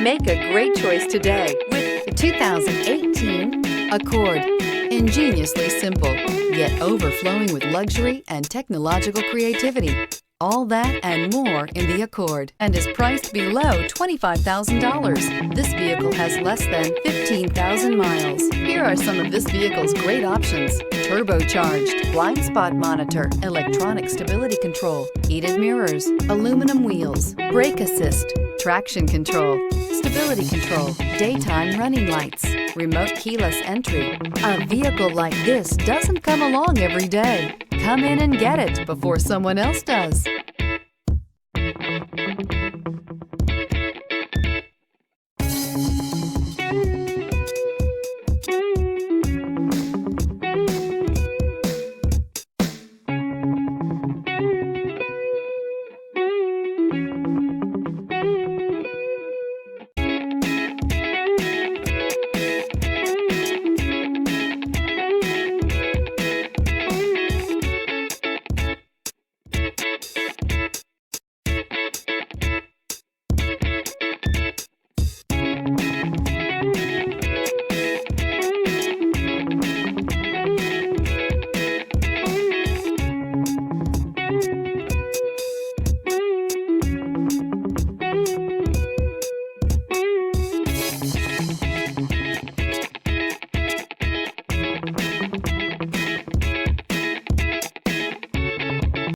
Make a great choice today with the 2018 Accord. Ingeniously simple, yet overflowing with luxury and technological creativity. All that and more in the Accord, and is priced below $25,000. This vehicle has less than 15,000 miles. Here are some of this vehicle's great options: turbocharged, blind spot monitor, electronic stability control, heated mirrors, aluminum wheels, brake assist, traction control, stability control, daytime running lights, remote keyless entry. A vehicle like this doesn't come along every day. Come in and get it before someone else does.